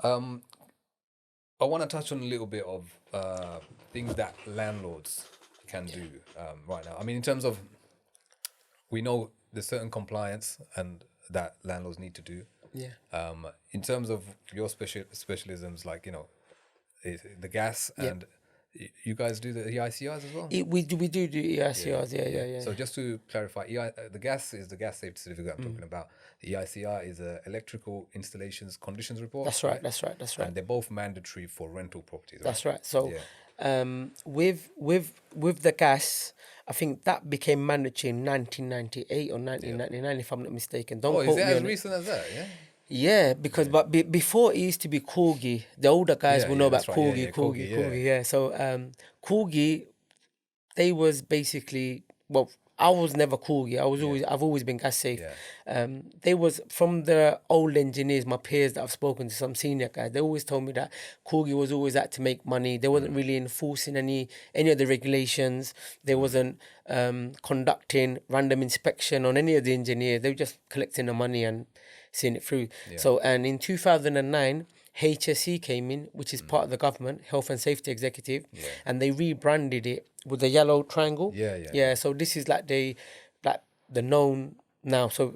Um, I want to touch on a little bit of things that landlords can do right now. I mean, in terms of, we know there's certain compliance and that landlords need to do. Yeah. In terms of your specialisms, like the gas Yeah. and you guys do the EICRs as well. We do EICRs. Yeah. So just to clarify, the gas is the gas safety certificate I'm talking about. The EICR is a electrical installations conditions report. That's right. That's right. That's right. And they're both mandatory for rental properties. That's right. So, with the gas, I think that became mandatory in 1998 or 1999, if I'm not mistaken. Don't Oh, is quote it me as on it. recent as that? Yeah. Yeah, because before it used to be Corgi. The older guys Yeah, will yeah, know about that's right. Yeah, Corgi, Corgi, yeah. Corgi. Yeah. So Corgi, they was basically, well, I was never Corgi. I've always been gas safe. Yeah. They was from the old engineers, my peers that I've spoken to, some senior guys. They always told me that Corgi was always out to make money. They wasn't really enforcing any of the regulations. They wasn't conducting random inspection on any of the engineers. They were just collecting the money and seeing it through. Yeah. So, and in 2009, HSE came in, which is part of the government, Health and Safety Executive, and they rebranded it with the yellow triangle. Yeah. So this is like the known now. So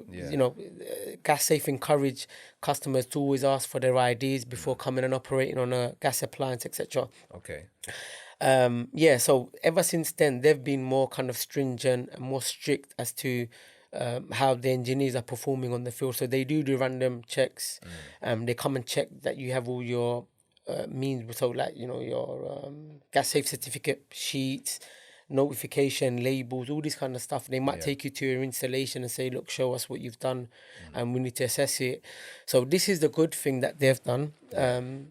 Gas Safe encourage customers to always ask for their IDs before coming and operating on a gas appliance, etc. Okay. So ever since then, they've been more kind of stringent and more strict as to how the engineers are performing on the field. So they do random checks. They come and check that you have all your means. So like, your gas safe certificate sheets, notification labels, all this kind of stuff. They might take you to your installation and say, look, show us what you've done, and we need to assess it. So this is the good thing that they've done.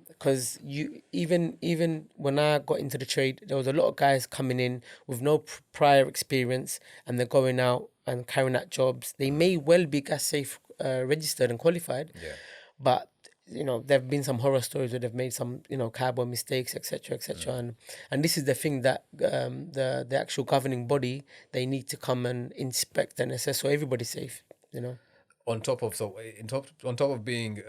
Because even when I got into the trade, there was a lot of guys coming in with no prior experience, and they're going out and carrying out jobs. They may well be gas safe registered and qualified, but there've been some horror stories where they've made some carbon mistakes, etc. And this is the thing that the actual governing body, they need to come and inspect and assess so everybody's safe. On top of being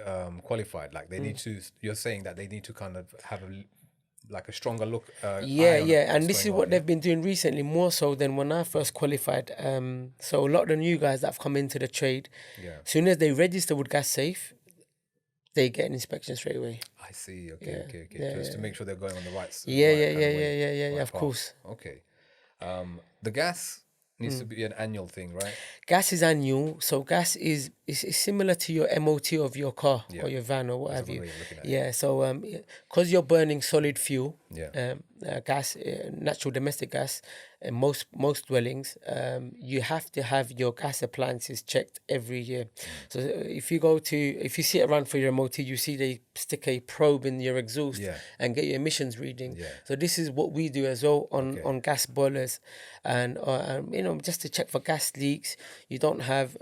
qualified, like they need to. You're saying that they need to kind of have a stronger look. And this is what they've been doing recently, more so than when I first qualified. So a lot of the new guys that have come into the trade, as soon as they register with Gas Safe, they get an inspection straight away. I see. Okay. Just to make sure they're going on the right. Of course. Okay. The gas needs to be an annual thing, right? Gas is annual, so gas is similar to your MOT of your car or your van or what have you. So because you're burning solid fuel, gas, natural domestic gas, in most dwellings, you have to have your gas appliances checked every year. So if you see it around for your MOT, you see they stick a probe in your exhaust and get your emissions reading. So this is what we do as well on gas boilers, and just to check for gas leaks. You don't have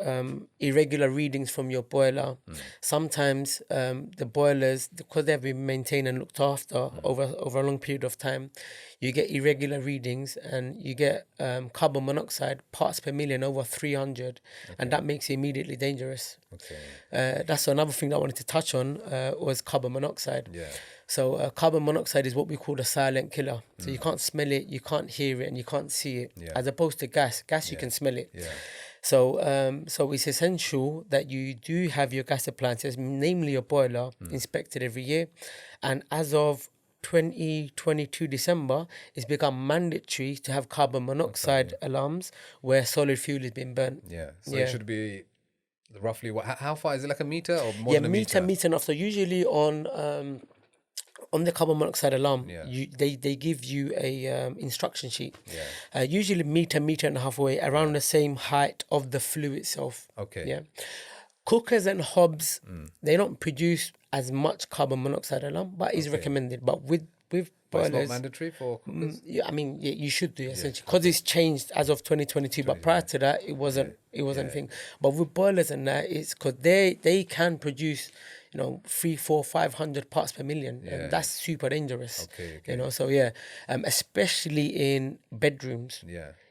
irregular readings from your boiler. Sometimes the boilers, because they've been maintained and looked after over a long period of time, you get irregular readings, and you get carbon monoxide parts per million over 300, and that makes it immediately dangerous. That's another thing that I wanted to touch on, was carbon monoxide. So carbon monoxide is what we call a silent killer. So you can't smell it, you can't hear it, and you can't see it, as opposed to gas. You can smell it. So it's essential that you do have your gas appliances, namely your boiler, inspected every year. And as of 2022 December, it's become mandatory to have carbon monoxide alarms where solid fuel is being burnt. So it should be roughly how far is it, like a meter or more than a meter? meter enough. So usually on the carbon monoxide alarm, they give you a instruction sheet. Usually meter and a half away, around the same height of the flue itself. Cookers and hobs, they don't produce as much carbon monoxide alarm, but is recommended. But with boilers, it's not mandatory for cookers? You should do essentially, because it's changed as of 2022. But prior to that, it wasn't a thing. But with boilers and that, it's because they can produce 3, 4, 500 parts per million. And that's super dangerous. So especially in bedrooms.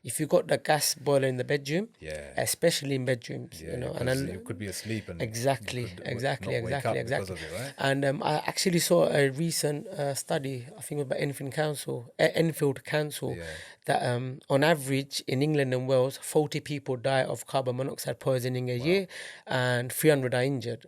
If you got the gas boiler in the bedroom, especially in bedrooms, and you could be asleep and exactly. Because of it, right? And I actually saw a recent study, I think it was about Enfield Council, that on average in England and Wales, 40 people die of carbon monoxide poisoning a year, and 300 are injured.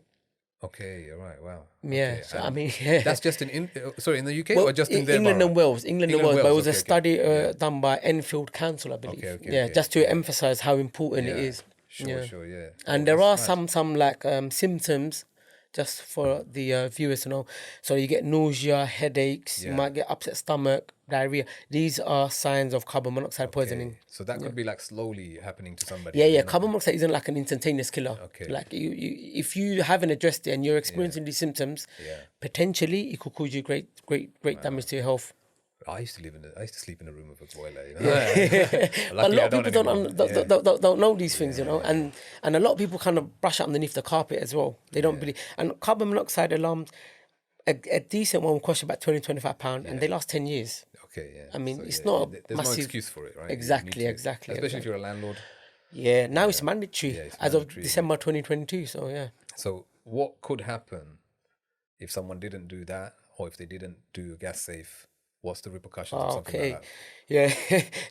Okay, you're right. Wow. Yeah, okay. so I mean, that's just in the UK or just in their England and Wales. England and Wales. But it was a study done by Enfield Council, I believe. Just to emphasise how important it is. Sure, yeah. And there are some like symptoms, just for the viewers to know. So you get nausea, headaches, you might get upset stomach, diarrhea. These are signs of carbon monoxide poisoning. So that could be like slowly happening to somebody. Yeah. Carbon monoxide isn't like an instantaneous killer. Okay. Like if you haven't addressed it and you're experiencing these symptoms, potentially it could cause you great damage to your health. I used to sleep in a room with a boiler. A lot of people don't know these things, and a lot of people kind of brush it underneath the carpet as well. They don't believe. And carbon monoxide alarms, a decent one will cost you about £20-25, and they last 10 years. Okay, yeah. I mean, it's not there's massive. no excuse for it, right? Exactly. Especially if you're a landlord. Yeah, now it's mandatory as of December 2022. So yeah. So what could happen if someone didn't do that, or if they didn't do gas safe? What's the repercussions of something like that? Yeah,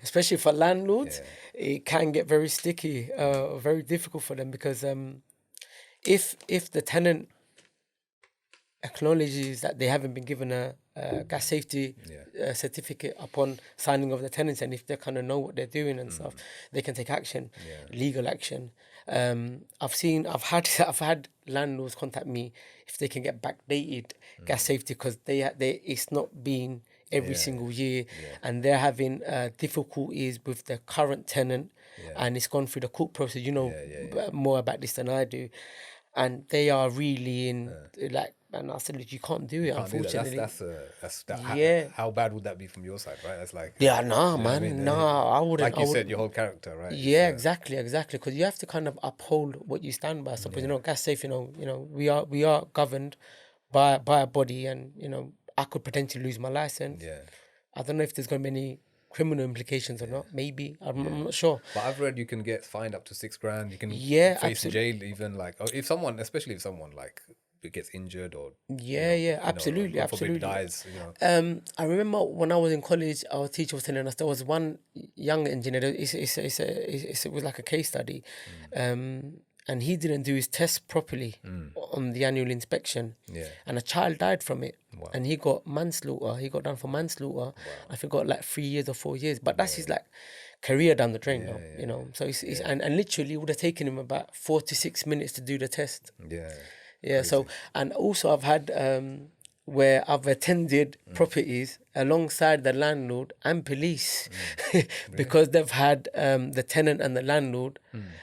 especially for landlords, it can get very sticky, very difficult for them, because if the tenant acknowledges that they haven't been given a gas safety certificate upon signing of the tenancy, and if they kind of know what they're doing and stuff, they can take action, legal action. I've had landlords contact me if they can get backdated gas safety, because it's not been every single year, and they're having difficulties with the current tenant, and it's gone through the court process. More about this than I do, and they are really in and I said, look, you can't do it, unfortunately. How bad would that be from your side, right? That's like... Yeah, man. I wouldn't. Like you said, your whole character, right? Yeah, exactly. Because you have to kind of uphold what you stand by. Suppose, gas safe, we are governed by a body, and, I could potentially lose my license. Yeah. I don't know if there's going to be any criminal implications or not. Maybe. I'm not sure. But I've read you can get fined up to $6,000. You can face jail even, especially if someone like gets injured or absolutely. dies. I remember when I was in college, our teacher was telling us there was one young engineer. It was like a case study, and he didn't do his test properly on the annual inspection, and a child died from it. Wow. And he got manslaughter. He got done for manslaughter. Wow. I forgot, like 3 years or 4 years. But that's his career down the drain now. So it's and literally it would have taken him about 4 to 6 minutes to do the test. Yeah. So, and also I've had where I've attended properties alongside the landlord and police because they've had the tenant and the landlord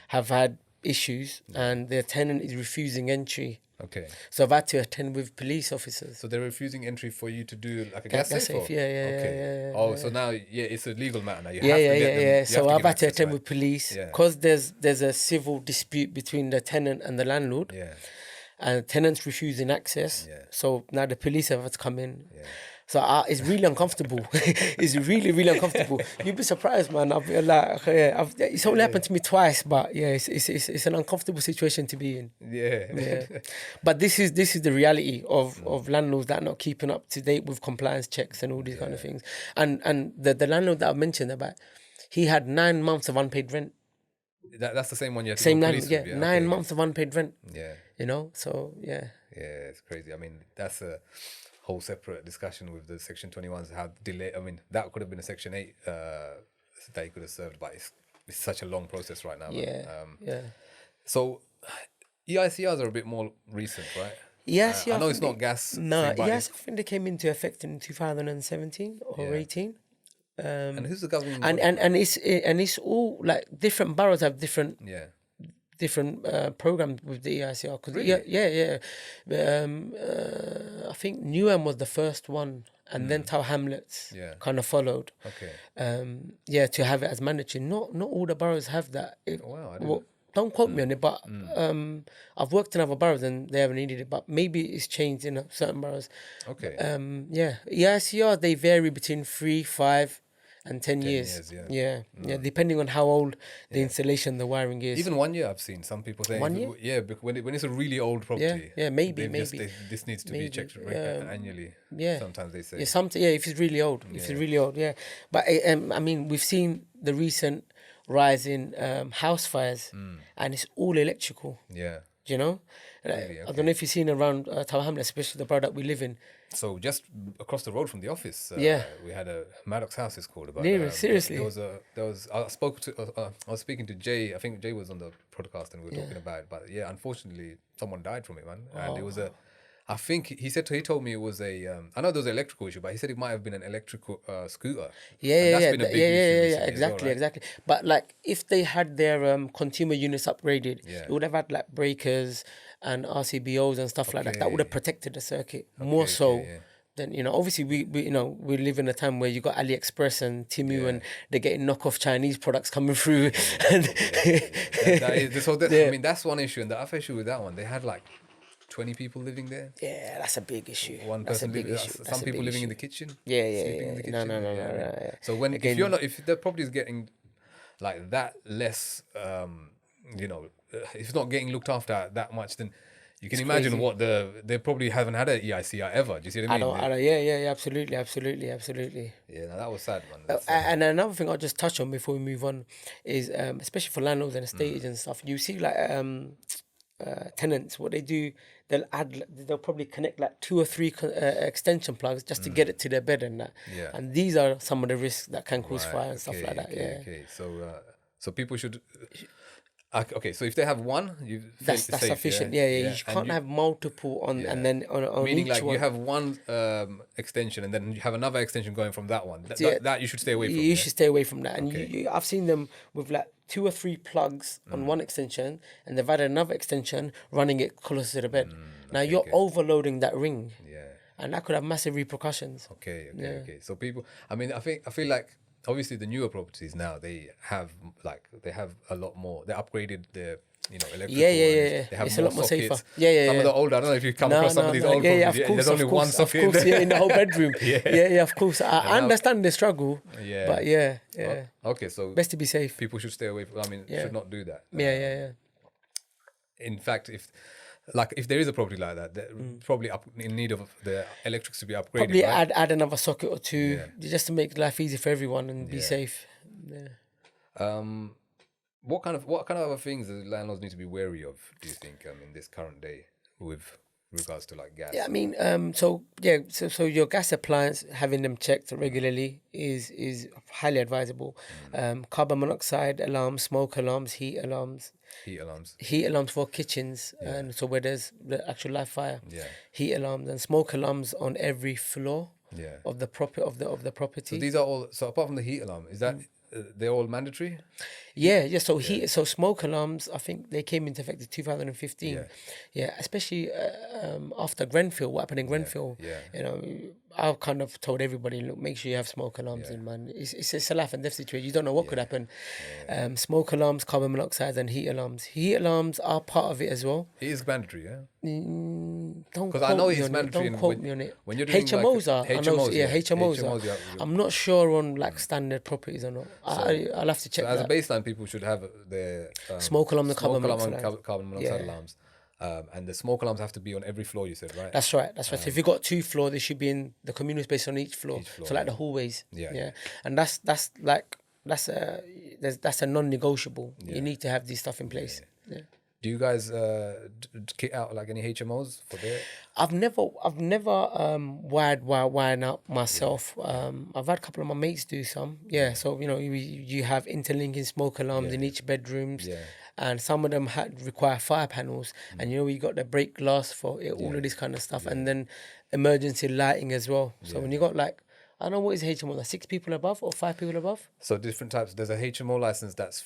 have had issues, and the tenant is refusing entry. Okay. So I've had to attend with police officers. So they're refusing entry for you to do like a gas safe? Yeah. Oh, so now it's a legal matter now. You have to get them. So I've had to attend with police because there's a civil dispute between the tenant and the landlord. Yeah. And tenants refusing access. So now the police have to come in. So it's really uncomfortable. It's really, really uncomfortable. You'd be surprised, man. It's only happened to me twice, but it's an uncomfortable situation to be in. Yeah. But this is the reality of landlords that are not keeping up to date with compliance checks and all these kind of things. And the landlord that I mentioned about, he had 9 months of unpaid rent. That's the same one you have to same go 9 police with, 9 months of unpaid rent. Yeah. So yeah. Yeah, it's crazy. I mean, that's a whole separate discussion with the Section 21s, how delay. I mean, that could have been a Section 8 that you could have served, but it's such a long process right now. Yeah. So EICRs are a bit more recent, right? Yes, I know it's not gas. No, yes, I think they came into effect in 2017 or 18. And who's the government? And it's all like different boroughs have different programs with the EICR. Really? I think Newham was the first one, and then Tower Hamlets kind of followed. Okay. To have it as mandatory. Not all the boroughs have that. Wow. don't quote me on it, but I've worked in other boroughs and they haven't needed it, but maybe it's changed in certain boroughs. Okay. EICR, they vary between 3, 5 and 10 years. Yeah, depending on how old the installation, the wiring is. Even 1 year, I've seen some people saying, 1 year? Yeah, when it's a really old property, maybe. This needs to be checked annually. Yeah, sometimes they say. If it's really old, But I mean, we've seen the recent rise in house fires, and it's all electrical. Yeah. You know, Really? I don't know if you've seen around Tower Hamlets, especially the borough that we live in. So just across the road from the office, we had a Maddox House. It's called. Seriously. There was. I was speaking to Jay. I think Jay was on the podcast, and we were talking about it. But yeah, unfortunately, someone died from it, man. And it was a. I think he told me it was a. I know there was an electrical issue, but he said it might have been an electrical scooter. Exactly. But like, if they had their consumer units upgraded, it would have had like breakers and RCBOs and stuff like that. That would have protected the circuit more so. Then, you know, obviously we live in a time where you got AliExpress and Temu and they're getting knockoff Chinese products coming through. I mean, that's one issue, and the other issue with that one, they had like 20 people living there. Yeah, that's a big issue. One person living. Some people living in the kitchen. Yeah. In the kitchen. No. So if the property is getting like that less, if it's not getting looked after that much, then you can imagine what they probably haven't had an EICR ever. Do you see what I mean? Yeah, absolutely. Yeah, that was sad, man. And another thing I'll just touch on before we move on is, especially for landlords and estate agents and stuff, you see like tenants, what they do, they'll probably connect like 2 or 3 extension plugs just to get it to their bed and that. Yeah. And these are some of the risks that can cause fire and stuff like that. Okay. So people should. Okay, so if they have one, that's safe, sufficient. You can't have multiple and then on meaning each like one. you have one extension and then you have another extension going from that one. That you should stay away from. You should stay away from that. And I've seen them with like 2 or 3 plugs on one extension, and they've added another extension running it closer to the bed. Now you're overloading that ring. Yeah. And that could have massive repercussions. Okay. So people, I feel like obviously the newer properties now, they have a lot more. They upgraded their electrical. Yeah. They have it's more a lot more sockets. safer. Yeah. Some of the older, I don't know if you come across some of these old properties. Of course, there's only one socket. Of course, in the whole bedroom. Yeah, of course. I understand the struggle. Yeah. But Well, okay, so best to be safe. People should stay away. Should not do that. Yeah. In fact, if there is a property like that, they're probably in need of the electrics to be upgraded. Probably right? add another socket or 2 just to make life easy for everyone and be safe. Yeah. What kind of other things do landlords need to be wary of, do you think, in this current day with regards to like gas? Yeah, so your gas appliance, having them checked regularly is highly advisable. Carbon monoxide alarms, smoke alarms, heat alarms. Heat alarms for kitchens, and so where there's the actual live fire. Yeah. Heat alarms and smoke alarms on every floor. Of the property. So these are all. So apart from the heat alarm, is that they're all mandatory? Yeah. So smoke alarms, I think they came into effect in 2015. Yeah, especially after Grenfell. What happened in Grenfell? I kind of told everybody, look, make sure you have smoke alarms in, man. It's a life and death situation. You don't know what could happen. Smoke alarms, carbon monoxide, and heat alarms. Heat alarms are part of it as well. It is mandatory, yeah. Because I know it's mandatory. Don't quote me on it. When you're doing HMOs are. HMOs are. I'm not sure on like standard properties or not. I'll have to check. So as a baseline, people should have their smoke alarm, the carbon monoxide alarms. And the smoke alarms have to be on every floor, you said, right? That's right. So if you've got 2 floors, they should be in the communal space on each floor. So like the hallways. Yeah. And that's a non-negotiable. You need to have this stuff in place. Yeah. Do you guys kit out like any HMOs for that? I've never wired out myself. I've had a couple of my mates do some. Yeah. So you have interlinking smoke alarms in each bedrooms. Yeah. And some of them require fire panels, and you got the break glass for it, all of this kind of stuff, and then emergency lighting as well. So when you got like, I don't know what is HMO, like 6 people above or 5 people above? So different types. There's a HMO license that's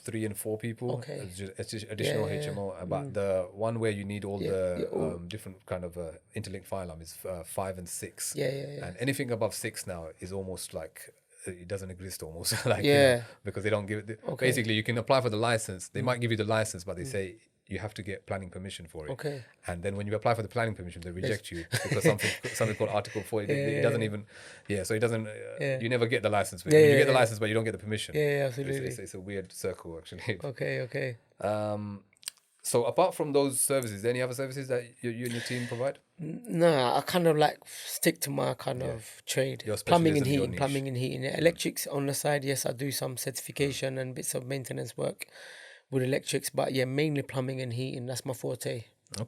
3 and 4 people. Okay. It's just additional HMO. But the one where you need all the different kind of interlinked fire alarm is 5 and 6. Yeah. And anything above 6 now is almost like it doesn't exist almost. Like, because they don't give it. Basically, you can apply for the license. They might give you the license, but they say you have to get planning permission for it. Okay. And then when you apply for the planning permission, they reject you because something called Article 40. It doesn't even. So it doesn't. You never get the license. You get the license, but you don't get the permission. Yeah, absolutely. It's a weird circle, actually. Okay. So apart from those services, any other services that you and your team provide? No, I kind of like stick to my kind of trade. Plumbing and heating. Yeah. Electrics on the side, yes, I do some certification and bits of maintenance work with electrics, but mainly plumbing and heating. That's my forte.